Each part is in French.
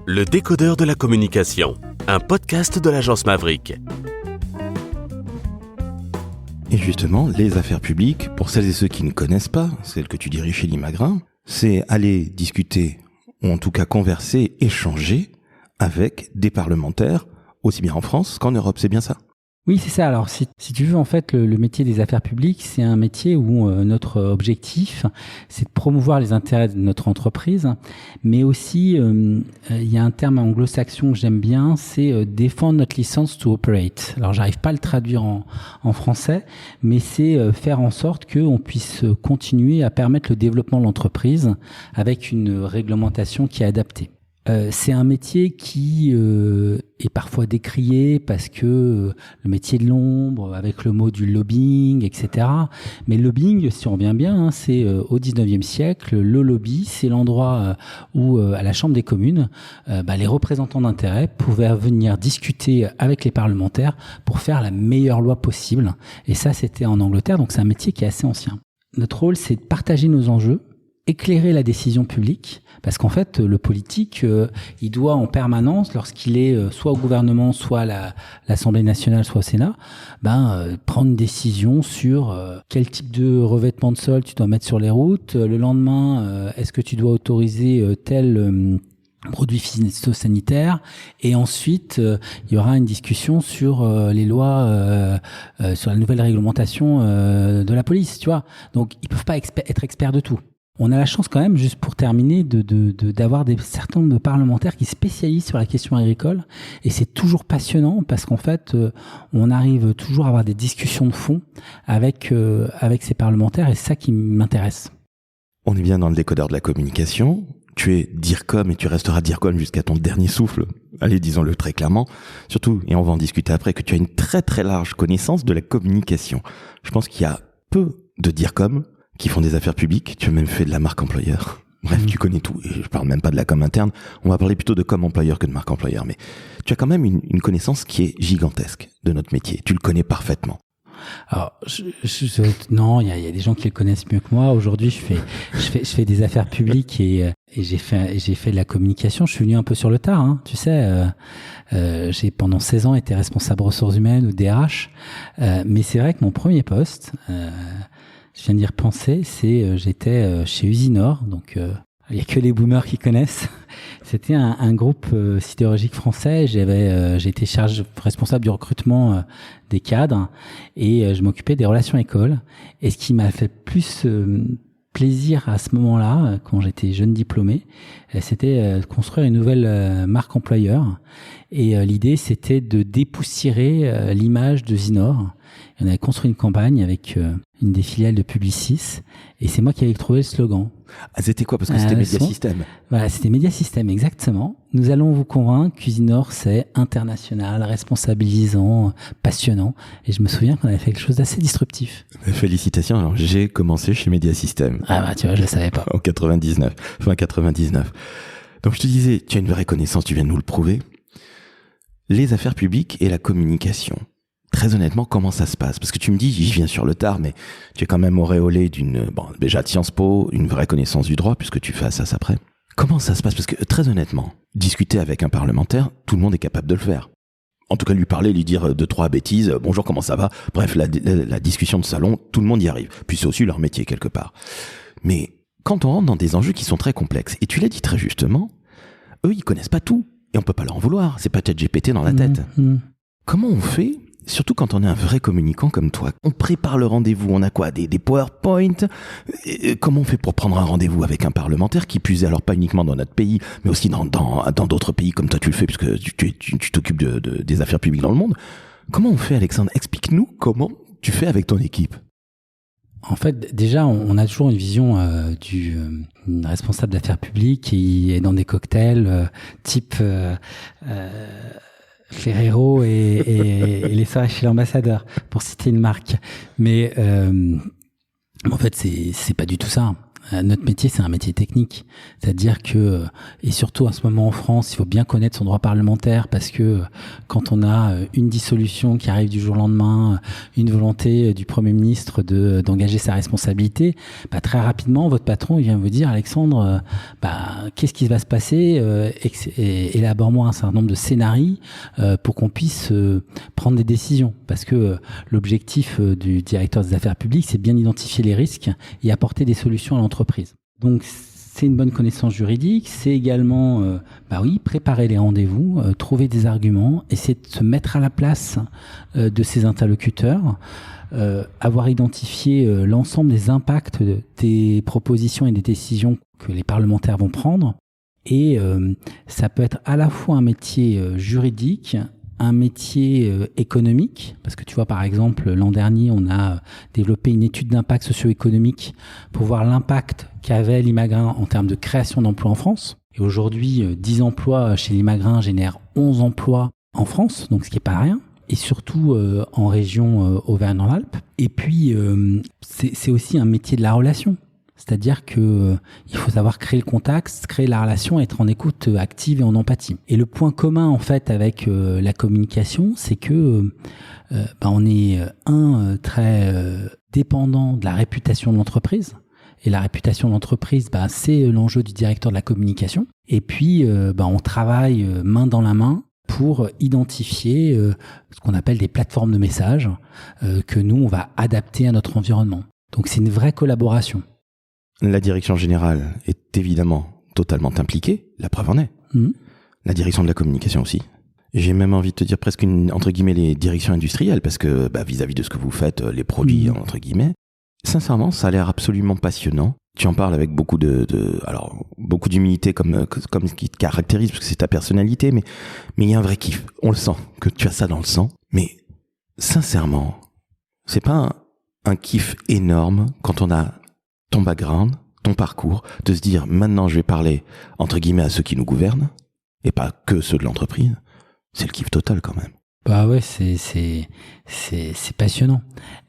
Le décodeur de la communication, un podcast de l'agence Maverick. Et justement, les affaires publiques, pour celles et ceux qui ne connaissent pas, celles que tu diriges chez Limagrin, c'est aller discuter, ou en tout cas converser, échanger avec des parlementaires, aussi bien en France qu'en Europe, c'est bien ça ? Oui, c'est ça. Alors, si tu veux, en fait, le métier des affaires publiques, c'est un métier où notre objectif, c'est de promouvoir les intérêts de notre entreprise, mais aussi, il y a un terme anglo-saxon que j'aime bien, c'est défendre notre licence to operate. Alors, j'arrive pas à le traduire en français, mais c'est faire en sorte qu'on puisse continuer à permettre le développement de l'entreprise avec une réglementation qui est adaptée. C'est un métier qui est parfois décrié parce que le métier de l'ombre, avec le mot du lobbying, etc. Mais le lobbying, si on revient bien, c'est au 19e siècle, le lobby, c'est l'endroit où, à la Chambre des communes, les représentants d'intérêt pouvaient venir discuter avec les parlementaires pour faire la meilleure loi possible. Et ça, c'était en Angleterre, donc c'est un métier qui est assez ancien. Notre rôle, c'est de partager nos enjeux, éclairer la décision publique, parce qu'en fait, le politique, il doit en permanence, lorsqu'il est soit au gouvernement, soit à l'Assemblée nationale, soit au Sénat, prendre une décision sur quel type de revêtement de sol tu dois mettre sur les routes. Le lendemain, est-ce que tu dois autoriser tel produit phytosanitaire, et ensuite il y aura une discussion sur les lois, sur la nouvelle réglementation de la police, tu vois. Donc ils peuvent pas être experts de tout. On a la chance quand même, juste pour terminer, d'avoir certains de parlementaires qui spécialisent sur la question agricole, et c'est toujours passionnant parce qu'en fait, on arrive toujours à avoir des discussions de fond avec ces parlementaires, et c'est ça qui m'intéresse. On est bien dans le décodeur de la communication. Tu es DIRCOM et tu resteras DIRCOM jusqu'à ton dernier souffle. Allez, disons-le très clairement. Surtout, et on va en discuter après, que tu as une très très large connaissance de la communication. Je pense qu'il y a peu de DIRCOM qui font des affaires publiques. Tu as même fait de la marque employeur. Bref, tu connais tout. Et je parle même pas de la com interne. On va parler plutôt de com employeur que de marque employeur. Mais tu as quand même une connaissance qui est gigantesque de notre métier. Tu le connais parfaitement. Alors, non, il y a des gens qui le connaissent mieux que moi. Aujourd'hui, je fais des affaires publiques et j'ai fait de la communication. Je suis venu un peu sur le tard, hein, tu sais. J'ai pendant 16 ans été responsable ressources humaines ou DRH. Mais c'est vrai que mon premier poste, je viens d'y repenser, j'étais chez Usinor, donc il y a que les boomers qui connaissent. C'était un groupe sidérurgique français. J'ai été responsable du recrutement des cadres, et je m'occupais des relations écoles. Et ce qui m'a fait plus plaisir à ce moment-là, quand j'étais jeune diplômé, c'était de construire une nouvelle marque employeur. Et l'idée, c'était de dépoussiérer l'image de Usinor. Et on avait construit une campagne avec une des filiales de Publicis, et c'est moi qui avais trouvé le slogan. Ah, c'était quoi ? Parce que c'était Mediasystem. Voilà, c'était Mediasystem, exactement. Nous allons vous convaincre qu'Usinor, c'est international, responsabilisant, passionnant. Et je me souviens qu'on avait fait quelque chose d'assez disruptif. Félicitations. Alors, j'ai commencé chez Mediasystem. Ah tu vois, je le savais pas. En 99. Fin 99. Donc, je te disais, tu as une vraie connaissance, tu viens de nous le prouver. Les affaires publiques et la communication. Très honnêtement, comment ça se passe ? Parce que tu me dis, j'y viens sur le tard, mais tu es quand même auréolé déjà de Sciences Po, une vraie connaissance du droit, puisque tu fais ça après. Comment ça se passe ? Parce que très honnêtement, discuter avec un parlementaire, tout le monde est capable de le faire. En tout cas, lui parler, lui dire 2-3 bêtises, bonjour, comment ça va ? Bref, la discussion de salon, tout le monde y arrive. Puis c'est aussi leur métier quelque part. Mais quand on rentre dans des enjeux qui sont très complexes, et tu l'as dit très justement, eux, ils connaissent pas tout. Et on peut pas leur en vouloir. C'est pas ChatGPT dans la tête. Comment on fait ? Surtout quand on est un vrai communicant comme toi. On prépare le rendez-vous, on a quoi ? Des PowerPoint ? Comment on fait pour prendre un rendez-vous avec un parlementaire qui plus est, alors pas uniquement dans notre pays, mais aussi dans d'autres pays comme toi tu le fais, puisque tu t'occupes des affaires publiques dans le monde. Comment on fait, Alexandre ? Explique-nous comment tu fais avec ton équipe. En fait, déjà, on a toujours une vision du responsable d'affaires publiques qui est dans des cocktails type Ferrero et les soirées chez l'ambassadeur, pour citer une marque. Mais en fait, c'est pas du tout ça. Notre métier, c'est un métier technique. C'est-à-dire que, et surtout en ce moment en France, il faut bien connaître son droit parlementaire parce que quand on a une dissolution qui arrive du jour au lendemain, une volonté du Premier ministre d'engager sa responsabilité, très rapidement, votre patron il vient vous dire, Alexandre, qu'est-ce qui va se passer, et élabore-moi un certain nombre de scénarios pour qu'on puisse prendre des décisions. Parce que l'objectif du directeur des affaires publiques, c'est bien identifier les risques et apporter des solutions à l'entreprise. Donc c'est une bonne connaissance juridique, c'est également préparer les rendez-vous, trouver des arguments, essayer de se mettre à la place de ses interlocuteurs, avoir identifié l'ensemble des impacts des propositions et des décisions que les parlementaires vont prendre. Et ça peut être à la fois un métier juridique, un métier économique, parce que tu vois, par exemple, l'an dernier, on a développé une étude d'impact socio-économique pour voir l'impact qu'avait Limagrain en termes de création d'emplois en France. Et aujourd'hui, 10 emplois chez Limagrain génèrent 11 emplois en France, donc ce qui n'est pas rien. Et surtout en région Auvergne-Rhône-Alpes. Et puis, c'est aussi un métier de la relation. C'est-à-dire que il faut savoir créer le contact, créer la relation, être en écoute active et en empathie. Et le point commun en fait avec la communication, c'est que on est très dépendant de la réputation de l'entreprise. Et la réputation de l'entreprise, c'est l'enjeu du directeur de la communication. Et puis, on travaille main dans la main pour identifier ce qu'on appelle des plateformes de messages que nous, on va adapter à notre environnement. Donc, c'est une vraie collaboration. La direction générale est évidemment totalement impliquée, la preuve en est. La direction de la communication aussi. J'ai même envie de te dire presque entre guillemets les directions industrielles, parce que vis-à-vis de ce que vous faites, les produits entre guillemets, sincèrement, ça a l'air absolument passionnant. Tu en parles avec beaucoup beaucoup d'humilité comme ce qui te caractérise, parce que c'est ta personnalité, mais il y a un vrai kiff. On le sent, que tu as ça dans le sang. Mais sincèrement, c'est pas un kiff énorme quand on a ton background, ton parcours, de se dire maintenant je vais parler entre guillemets à ceux qui nous gouvernent et pas que ceux de l'entreprise. C'est le kiff total quand même. Ouais, c'est passionnant.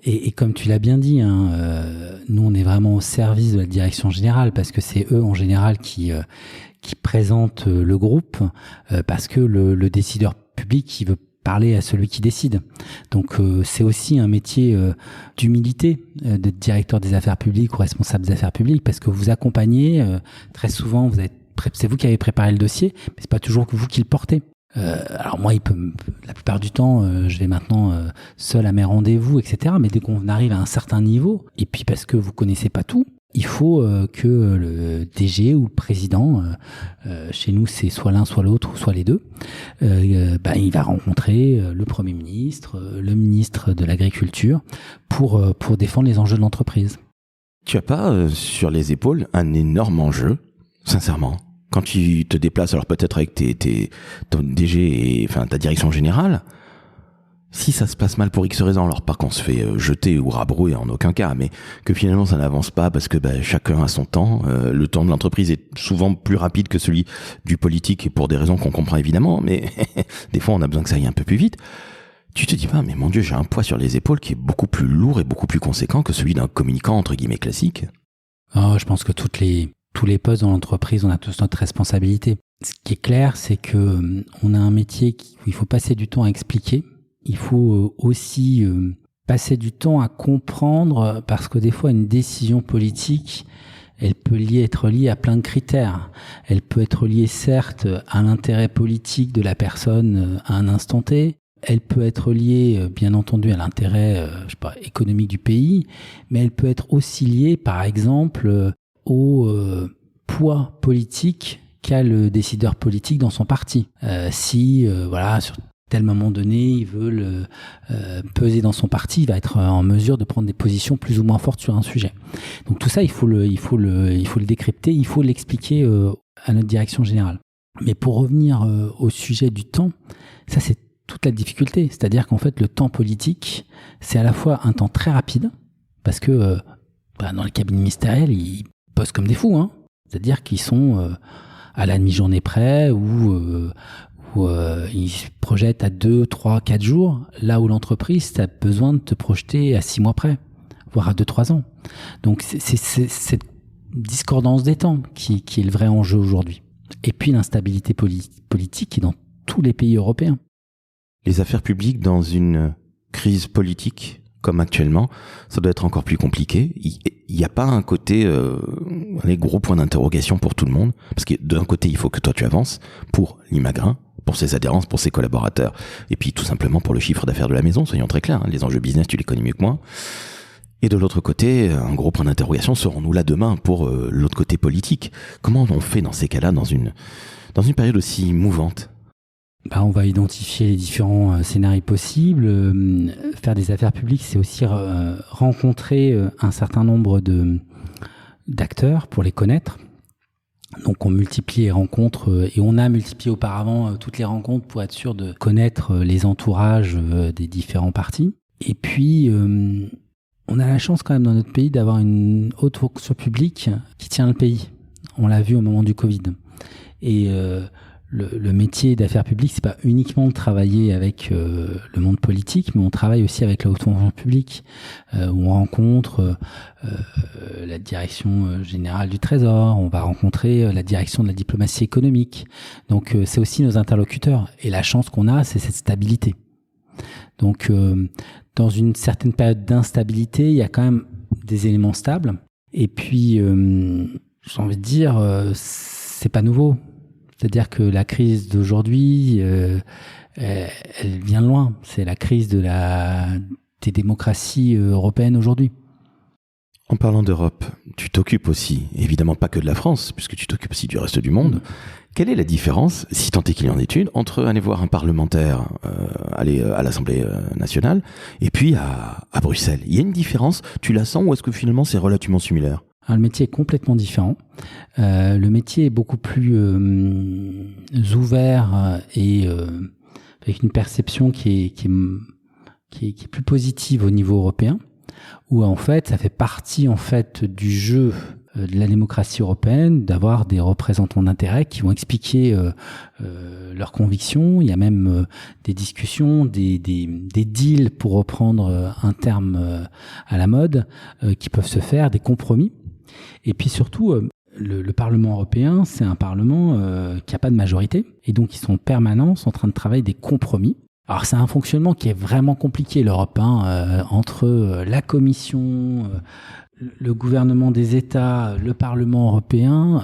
Et comme tu l'as bien dit, nous on est vraiment au service de la direction générale parce que c'est eux en général qui présentent le groupe parce que le décideur public il veut parler à celui qui décide. Donc c'est aussi un métier d'humilité de directeur des affaires publiques ou responsable des affaires publiques parce que vous accompagnez très souvent, c'est vous qui avez préparé le dossier, mais c'est pas toujours que vous qui le portez. Alors moi, la plupart du temps, je vais maintenant seul à mes rendez-vous, etc. Mais dès qu'on arrive à un certain niveau, et puis parce que vous connaissez pas tout, il faut que le DG ou le président, chez nous c'est soit l'un, soit l'autre, ou soit les deux, il va rencontrer le Premier ministre, le ministre de l'Agriculture, pour défendre les enjeux de l'entreprise. Tu as pas sur les épaules un énorme enjeu, sincèrement. Quand tu te déplaces, alors peut-être avec ton DG et ta direction générale, si ça se passe mal pour X raisons, alors pas qu'on se fait jeter ou rabrouer en aucun cas, mais que finalement ça n'avance pas parce que chacun a son temps, le temps de l'entreprise est souvent plus rapide que celui du politique et pour des raisons qu'on comprend évidemment, mais des fois on a besoin que ça aille un peu plus vite. Tu te dis pas, mais mon Dieu, j'ai un poids sur les épaules qui est beaucoup plus lourd et beaucoup plus conséquent que celui d'un communicant entre guillemets classique. Je pense que tous les postes dans l'entreprise, on a tous notre responsabilité. Ce qui est clair, c'est que on a un métier où il faut passer du temps à expliquer. Il faut aussi passer du temps à comprendre, parce que des fois, une décision politique, elle peut être liée à plein de critères. Elle peut être liée, certes, à l'intérêt politique de la personne à un instant T. Elle peut être liée, bien entendu, à l'intérêt économique du pays, mais elle peut être aussi liée, par exemple, au poids politique qu'a le décideur politique dans son parti. Sur tel moment donné, il veut peser dans son parti, il va être en mesure de prendre des positions plus ou moins fortes sur un sujet. Donc tout ça, il faut le décrypter, il faut l'expliquer à notre direction générale. Mais pour revenir au sujet du temps, ça c'est toute la difficulté. C'est-à-dire qu'en fait, le temps politique, c'est à la fois un temps très rapide, parce que dans les cabinets ministériels, ils bossent comme des fous, hein. C'est-à-dire qu'ils sont à la demi-journée près ou ils se projettent à 2, 3, 4 jours, là où l'entreprise, tu as besoin de te projeter à 6 mois près, voire à 2, 3 ans. Donc c'est cette discordance des temps qui est le vrai enjeu aujourd'hui. Et puis l'instabilité politique qui est dans tous les pays européens. Les affaires publiques dans une crise politique comme actuellement, ça doit être encore plus compliqué. Il n'y a pas un côté les gros points d'interrogation pour tout le monde, parce que d'un côté il faut que toi tu avances pour l'Imagrin, pour ses adhérents, pour ses collaborateurs, et puis tout simplement pour le chiffre d'affaires de la maison, soyons très clairs, hein, les enjeux business tu les connais mieux que moi. Et de l'autre côté, un gros point d'interrogation, serons-nous là demain pour l'autre côté politique? Comment on fait dans ces cas-là, dans une période aussi mouvante? On va identifier les différents scénarios possibles. Faire des affaires publiques, c'est aussi rencontrer un certain nombre d'acteurs pour les connaître. Donc on multiplie les rencontres et on a multiplié auparavant toutes les rencontres pour être sûr de connaître les entourages des différents partis. Et puis on a la chance quand même dans notre pays d'avoir une haute fonction publique qui tient le pays. On l'a vu au moment du Covid. Et le métier d'affaires publiques, c'est pas uniquement de travailler avec le monde politique, mais on travaille aussi avec la haute fonction publique, où on rencontre la direction générale du Trésor, on va rencontrer la direction de la diplomatie économique. Donc c'est aussi nos interlocuteurs. Et la chance qu'on a, c'est cette stabilité. Donc dans une certaine période d'instabilité, il y a quand même des éléments stables. Et puis, j'ai envie de dire, c'est pas nouveau. C'est-à-dire que la crise d'aujourd'hui, elle vient de loin. C'est la crise des démocraties européennes aujourd'hui. En parlant d'Europe, tu t'occupes aussi, évidemment pas que de la France, puisque tu t'occupes aussi du reste du monde. Quelle est la différence, si tant est qu'il y en ait une, entre aller voir un parlementaire, aller à l'Assemblée nationale, et puis à Bruxelles? Il y a une différence, tu la sens, ou est-ce que finalement c'est relativement similaire? Alors, le métier est complètement différent. Le métier est beaucoup plus ouvert et avec une perception qui est plus positive au niveau européen, où en fait ça fait partie en fait du jeu de la démocratie européenne d'avoir des représentants d'intérêt qui vont expliquer leurs convictions. Il y a même des discussions, des deals, pour reprendre un terme à la mode, qui peuvent se faire, des compromis. Et puis surtout, le Parlement européen, c'est un Parlement qui n'a pas de majorité, et donc ils sont en permanence en train de travailler des compromis. Alors c'est un fonctionnement qui est vraiment compliqué, l'Europe, entre la Commission, le gouvernement des États, le Parlement européen.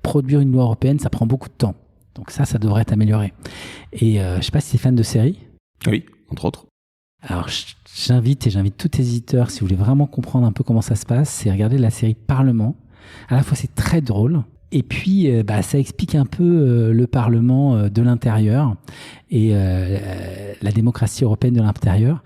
Produire une loi européenne, ça prend beaucoup de temps. Donc ça devrait être amélioré. Et je ne sais pas si tu es fan de séries. Oui, entre autres. Alors j'invite tous les éditeurs, si vous voulez vraiment comprendre un peu comment ça se passe, c'est regarder la série Parlement. À la fois c'est très drôle, et puis ça explique un peu le Parlement de l'intérieur et la démocratie européenne de l'intérieur.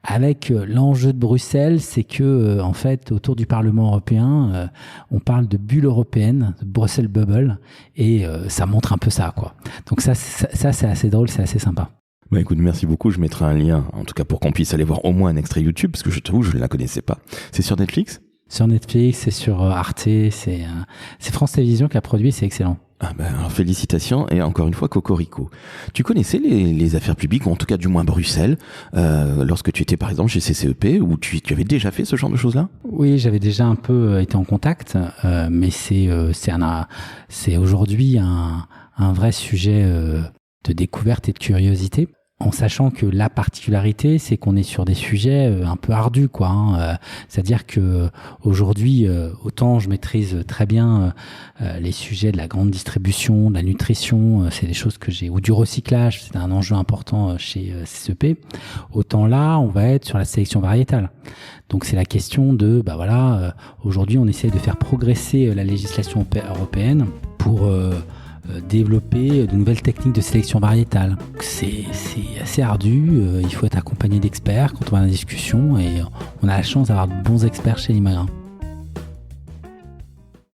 Avec l'enjeu de Bruxelles, c'est que en fait autour du Parlement européen, on parle de bulle européenne, de Brussels Bubble, et ça montre un peu ça, quoi. Donc ça c'est assez drôle, c'est assez sympa. Bah écoute, merci beaucoup, je mettrai un lien, en tout cas pour qu'on puisse aller voir au moins un extrait YouTube, parce que je t'avoue, je ne la connaissais pas. C'est sur Netflix? Sur Netflix, c'est sur Arte, c'est France Télévisions qui a produit, c'est excellent. Ah ben alors félicitations, et encore une fois Cocorico. Tu connaissais les affaires publiques, ou en tout cas du moins Bruxelles, lorsque tu étais par exemple chez CCEP, où tu avais déjà fait ce genre de choses-là? Oui, j'avais déjà un peu été en contact, mais c'est aujourd'hui un vrai sujet de découverte et de curiosité, en sachant que la particularité, c'est qu'on est sur des sujets un peu ardus, quoi. C'est-à-dire que aujourd'hui, autant je maîtrise très bien les sujets de la grande distribution, de la nutrition, c'est des choses que ou du recyclage, c'est un enjeu important chez CCEP. Autant là, on va être sur la sélection variétale. Donc c'est la question de, aujourd'hui, on essaie de faire progresser la législation européenne pour développer de nouvelles techniques de sélection variétale. C'est assez ardu, il faut être accompagné d'experts quand on va dans la discussion, et on a la chance d'avoir de bons experts chez l'Imagrin.